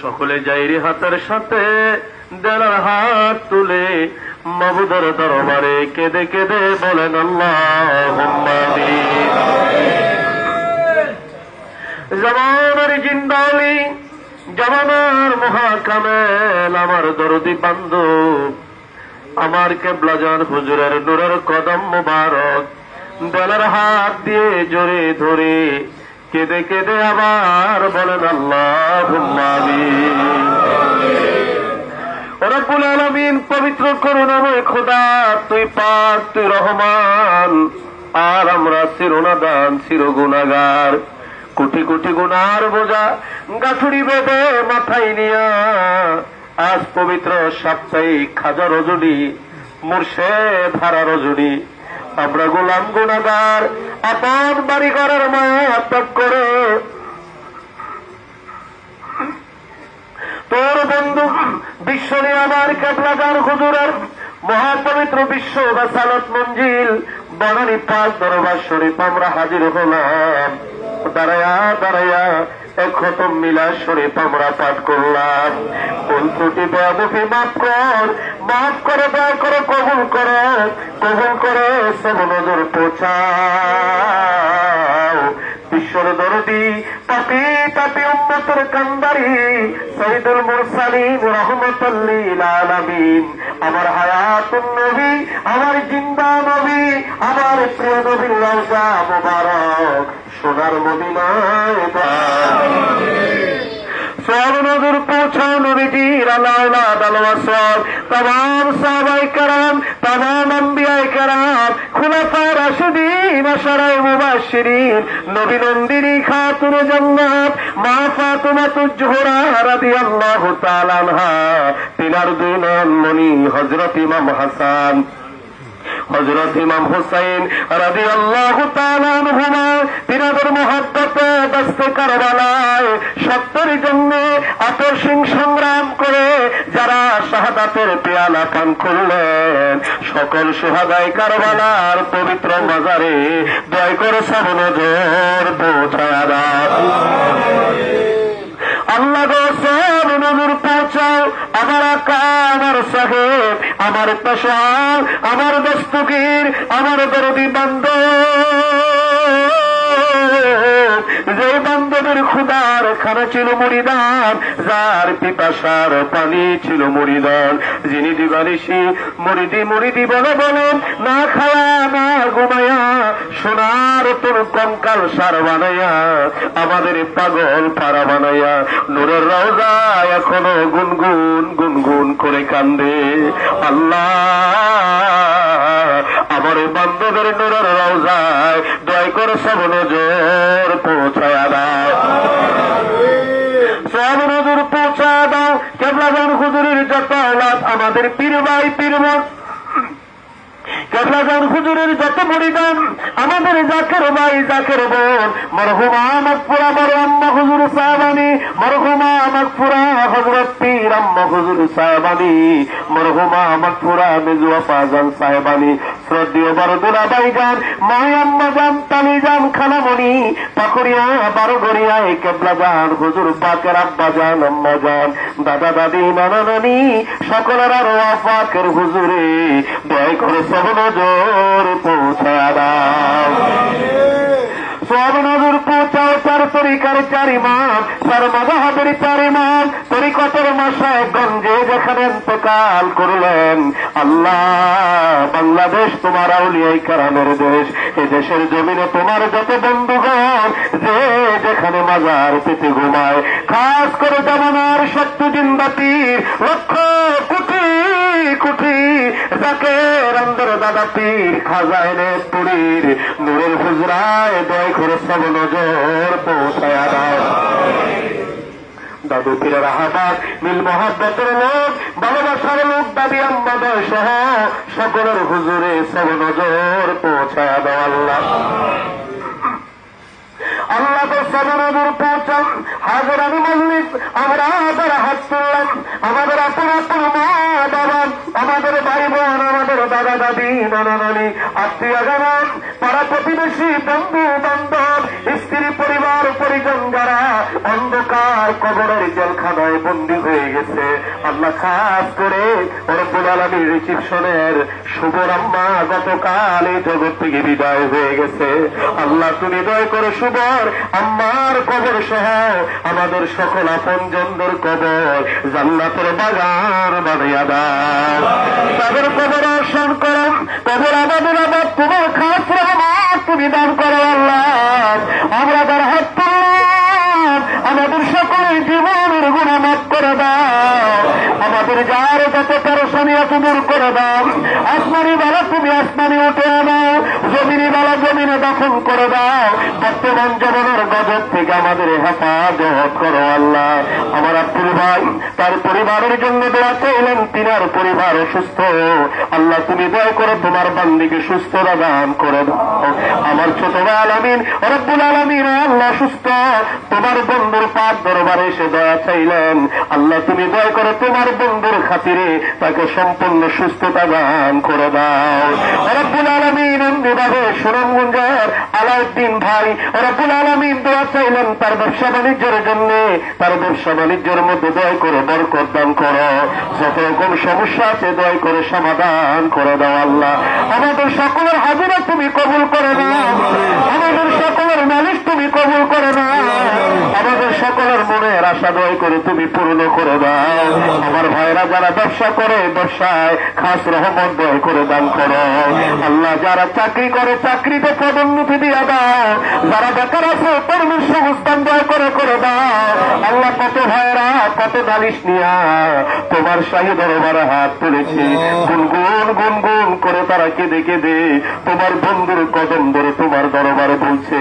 সকলে জাইরি হাতের সাথে দেলার হাত তুলে মাবুদের দরবারে কেঁদে কেঁদে বলেন আল্লাহুম্মা আমিন। জামানের জিন্দালি, জামানার মহাকামেল, আমার দরদি বান্ধব, আমার কেবলাজান হুজুরের নূরের কদম মুবারক দেলার হাত দিয়ে জোরে ধরে কেঁদে কেঁদে আবার বলেন আল্লাহুম্মা আমিন। রব্বুল আলামিন পবিত্র করুণাময় খোদা, তুই পাক, তুই রহমান, আর আমরা চিরনাদান চির গুনাহগার। কোটি কোটি গুনার বোঝা গাছুড়ি বেঁধে মাথায় নিয়া আজ পবিত্র সাপ্তাহিক খাজা রজনী, মুর্শেদ হারা রজনী, আমরা গোলাম গুনাহগার আপন বাড়ি ঘরের মায়া ত্যাগ করে তোর বন্ধু বিশ্ব নিয়ামার কেবলাজান হুজুরের মহাপবিত্র বিশ্ব বাসালত মঞ্জিল বনানী পাক দরবার শরীফ আমরা হাজির হলাম। দাঁড়ায়া দাঁড়ায়া এক খতম মিলাদ শরীফ আমরা পাঠ করলাম। ভুল ত্রুটি বেয়াদবি মাফ কর, মাফ করে দয়া করে কবুল করে, কবুল করে সব নজর পৌঁছাও। বিশ্বর দরদি পাপি পাপি উম্মতের কান্দারি সাইয়্যিদুল মুরসালিন রাহমাতুল লিল আলামিন, আমার হায়াতুন নবী, আমার জিন্দা নবী, আমার প্রিয় নবীর রওজা মুবারক সোনার মদিনায় সব নজর পৌঁছাও নবীজির আলাওলাদ আলওয়াসল, তামাম সাহাবায়ে কেরাম, তামাম আম্বিয়ায়ে কেরাম, খুলাফায়ে রাশিদিন, আশারায়ে মুবাশশিরিন, নবী নন্দিনী খাতুনে জান্নাত মা ফাতিমাতুজ জোহরা রাদিয়াল্লাহু তাআলা আনহা, তিনার দুই নয়ন মণি হযরত ইমাম হাসান, হযরত ইমাম হুসাইন রাদিয়াল্লাহু তাআলা আনহুমা, তিনাদের মহব্বতে দস্তে কারবালায় সত্যের জন্য আপসীম সংগ্রাম করে যারা শাহাদাতের পেয়ালা পান করলেন, সকল শুহাদায়ে কারবালার পবিত্র মাজারে দয়া করে সব নজর পৌঁছায়া দাও। আল্লাহ গো সব নজর পৌঁছাও আমার আকা, আমার সাহেব, আমার পেশাল, আমার দস্তগীর, আমার দরদি বান্ধব, যে বান্ধবের ক্ষুধার খানা ছিল মুড়িদান, যার পিপাসার পানি ছিল মুড়িদান, যিনি দিবানিশি মুড়িদি মুড়িদি বলে বলেন না খায়া না ঘুমায়া সোনার তোর কঙ্কাল সার বানাইয়া আমাদের পাগল পাড়া বানাইয়া নূরের রওজা এখনো গুনগুন গুনগুন করে কান্দে। আল্লাহ আমার বান্ধবের নূরের রওজায় দয়া করে সব নজর পৌঁছায়া দাও, সব নজর পৌঁছায়া দাও। কেবলাজান হুজুরের যত আওলাদ, আমাদের পীর ভাই পীর বোন, কেবলাজান হুজুরের যত মুরিদান, আমাদের জাকের ভাই জাকের বোন, মরহুমা মাগফুরা বড় আম্মা হুজুর সাহেবানী, মরহুমা মাগফুরা হযরত পীর আম্মা হুজুর সাহেবানী, মরহুমা মাগফুরা মেজু আফাজান সাহেবানী, শ্রদ্ধেয় বরদুলা ভাইজান, মাই আম্মা জান, তালি জান, খালামণি, পাকুড়িয়া বারোগড়িয়ায় কেবলাজান হুজুর পাকের আব্বা জান, আম্মা জান, দাদা দাদি, নানা নানি, সকলের আর ওয়াফাকের হুজুরে দয়া করে সব নজর পৌঁছায়া দাও, সব নজর পৌঁছাও। চার তরিকার চার ইমাম, চার মাযহাবের চার ইমাম, তরিকতের মাশায়েখগঞ্জে যেখানে ইন্তেকাল করলেন, আল্লাহ বাংলাদেশ তোমার আউলিয়ায়ে কেরামের দেশ, এই দেশের জমিনে তোমার যত বন্ধুগণ যে যেখানে মাজার পেতে ঘুমায়, খাস করে জামানার সত্য জিন্দাতির লক্ষ কোটি কোটি জাকের আন্দর দাদা পীর খাজাইনে পুরীর নূরের হুজরায় দয়া করে সব নজর পৌঁছায়া দাও। দাদু পীরের আহ্বান, মিল মহাব্বতের লোক, ভালোবাসার লোক, দাবি আম্মাদের সহ সকলের হুজুরে সব নজর পৌঁছায়া দাও। আল্লাহ আল্লাহ তো সব নজর পৌঁছান। হাজার আমি মল্লিক আমরা আবার হাত তুললাম, আমাদের আপন আপন মা বাবা, আমাদের ভাই বোন, আমাদের দাদা দাদি, নানা নানি, আত্মীয় জানান, পাড়া প্রতিবেশী, বন্ধু বান্ধব, স্ত্রী পরিবার পরিজন, যারা অন্ধকার আল্লাহ কবরের জেলখানায় বন্দী হয়ে গেছে। আল্লাহ খাস করে রব্বুল আলামিন রিসিপশনের শুভর আম্মা গতকাল এই জগৎ থেকে বিদায় হয়ে গেছে। আল্লাহ তুমি দয়া করে শুভর আম্মার কবর সহ আমাদের সকল আপনজনদের কবর জান্নাতের বাগান বানাইয়া দাও। তাদের কবর দর্শন করো, কবর আমাদের আবার তোমার খাস রহমত তুমি দান করো। আল্লাহ আমরা তার হাত তুললাম, আমাদের সকলের জীবনের গুনাহ মাফ করে দাও, আমাদের যার যত পেরেশানি আছে দূর করে দাও। আসমানি বালা তুমি আসমানি উঠে দাও, জমিনি বালা জমিনে দখল করে দাও। বর্তমান জীবনের গজব থেকে আমাদের হেফাজত করো। আল্লাহ আমার আব্দুল ভাই তার পরিবারের জন্য দোয়া চাইলেন, তিনার পরিবার অসুস্থ। আল্লাহ তুমি দয়া করে তোমার বান্দিকে সুস্থতা দান করে দাও। আমার ছোট ভাই আলামিন রব্বুল আলামিন আল্লাহ সুস্থ, তোমার বন্ধুর পাক দরবারে এসে দয়া চাইলেন। আল্লাহ তুমি দয়া করে তোমার বন্ধুর খাতিরে তাকে সম্পূর্ণ সুস্থতা দান করে দাও। রব্বুল আলামিন এমনিভাবে সুনামগঞ্জের আলাউদ্দিন ভাই রব্বুল আলামিন দোয়া চাইলেন তার ব্যবসা বাণিজ্যের জন্য, তার ব্যবসা বাণিজ্যের মধ্যে দয়া করে বরকত দান করো। যত রকম সমস্যা আছে দয়া করে সমাধান করে দাও। আল্লাহ আমাদের সকলের হাজিরা তুমি কবুল করে দাও, আমাদের সকলের নালিশ তুমি কবুল করে দাও, আমাদের সকলের মনের আশা দয়া করে তুমি পূর্ণ করে দাও। আমার ভাইরা যারা ব্যবসা করে ব্যবসায় খাস রহমত দয়া করে দান করো। আল্লাহ যারা চাকরি করে চাকরিতে পদোন্নতি দিয়ে দাও, যারা বেকার আছে কর্মের সংস্থান দয়া করে করে দাও। আল্লাহ কত ভাইরা কত নালিশ নিয়া তোমার শাহী দরবারে হাত তুলেছে, গুনগুন গুনগুন করে তারা কেঁদে কেঁদে তোমার বন্ধুর কদম ধরে তোমার দরবারে বলছে।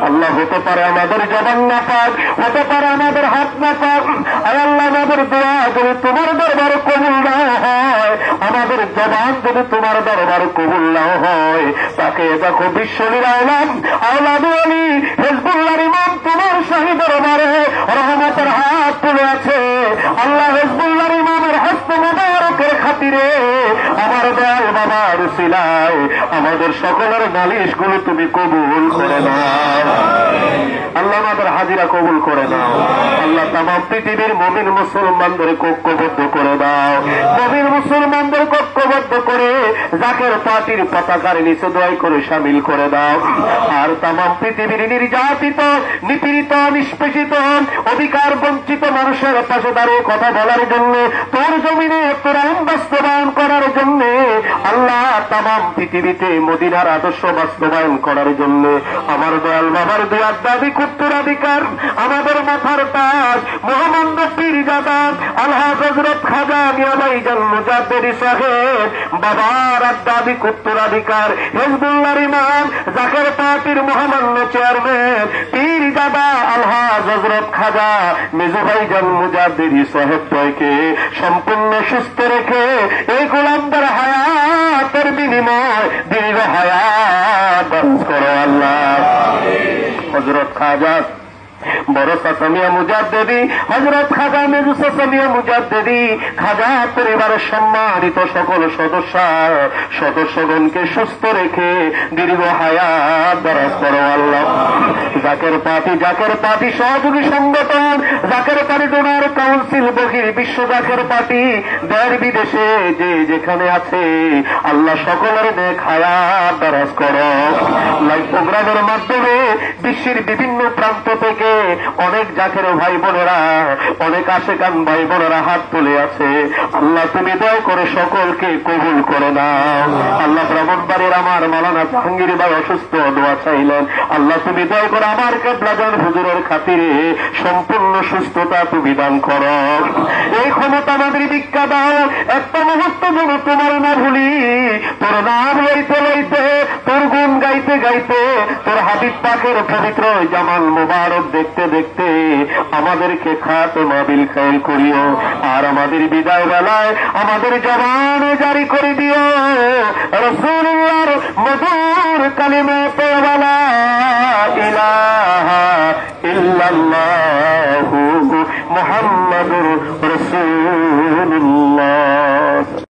আল্লাহ হতে পারে আমাদের জবান না পাক, হতে পারে আমাদের হাত না পাক। আল্লাহ আমাদের দোয়া যদি তোমার দরবারে কবুল না হয়, আমাদের জবান যদি তোমার দরবারে কবুল না হয়, তাকে দেখো বিশ্বনীর আওলাদ আওলাদ আলী হিজবুল্লাহর ইমাম তোমার শাহী দরবারে রহমতের হাত তুলে আছে। আল্লাহ হিজবুল্লাহর ইমামের হস্ত মোবারকের খাতিরে আমার দয়াল বাবার উসিলায় আমাদের সকলের নালিশ গুলো তুমি কবুল করে নাও। আল্লাহ আমাদের হাজিরা কবুল করে নাও। আল্লাহ তামাম পৃথিবীর মুমিন মুসলমানদের ঐক্যবদ্ধ করে দাও, মুমিন মুসলমানদের ঐক্যবদ্ধ করে জাকের পার্টির পতাকার নিচে দয়া করে শামিল করে দাও। আর তামাম পৃথিবীর নির্যাতিত নিপীড়িত নিষ্পেষিত অধিকার বঞ্চিত মানুষের পাশে দাঁড়িয়ে কথা বলার জন্য, তোর জমিনে তোর আইন বাস্তবায়ন করার জন্য, আল্লাহ তামাম পৃথিবীতে মদিনার আদর্শ বাস্তবায়ন করার জন্য আমার দয়াল বাবার দুয়ার দাবি উত্তরাধিকার আমাদের মাথার তাজ মোহাম্মদ পীরজাদা আলহাজ হযরত খাজা মিয়া ভাইজান মুজাদ্দিদি সাহেব বাবার দাবি উত্তরাধিকার হিজবুল্লাহর ইমাম জাকের পার্টির মহামান্য চেয়ারম্যান পীরজাদা আলহাজ হযরত খাজা মেজু ভাইজান মুজাদ্দিদি সাহেব দয়কে সম্পূর্ণ সুস্থ রেখে এই গোলামদের হায়াতের বিনিময় দীর্ঘ হায়াত দান করো। আল্লাহ হযরত খাজা বড় সাসামিয়া মুজাদ্দিদি হযরত খাজা মেজু সাসামিয়া মুজাদ্দিদি খাজা পরিবারের সম্মানিত সকল সদস্যগণকে সুস্থ রেখে দীর্ঘ হায়াত দারাজ করো। আল্লাহ জাকের পার্টি সহযোগী সংগঠন জাকের পার্টি ডোনার কাউন্সিল বহির বিশ্ব জাকের পার্টি দেশ বিদেশে যে যেখানে আছে আল্লাহ সকলের নেক হায়াত দারাজ করো। লাইভ প্রোগ্রামের মাধ্যমে বিশ্বের বিভিন্ন প্রান্ত থেকে অনেক জাকের ভাই বোনেরা অনেক আশেকান ভাই বোনেরা হাত তুলে আছে। আল্লাহ তুমি দয়া করে সকলকে কবুল করে নাও। আল্লাহ ব্রাহ্মণবাড়ির আমার মাওলানা জাহাঙ্গীর ভাই অসুস্থ, দোয়া চাইলেন। আল্লাহ তুমি দয়া করে আমার কেবলাজান হুজুরের খাতিরে সম্পূর্ণ সুস্থতা তুমি দান করো। এই ক্ষমতা আমাদের ভিক্ষা দাও, একটা মুহূর্ত যেন তোমার না ভুলি, তোর নাম লইতে লইতে তোর গুণ গাইতে গাইতে তোর হাবিব পাকের পবিত্র জামাল মোবারক দেখতে দেখতে আমাদেরকে খাতেমা বিল খায়র করিও। আর আমাদের বিদায় বেলায় আমাদের জবানে জারি করে দিও রাসূলুল্লাহর মধুর কালিমা তয়্যিবা লা ইলাহা ইল্লাল্লাহু মুহাম্মাদুর রাসূলুল্লাহ।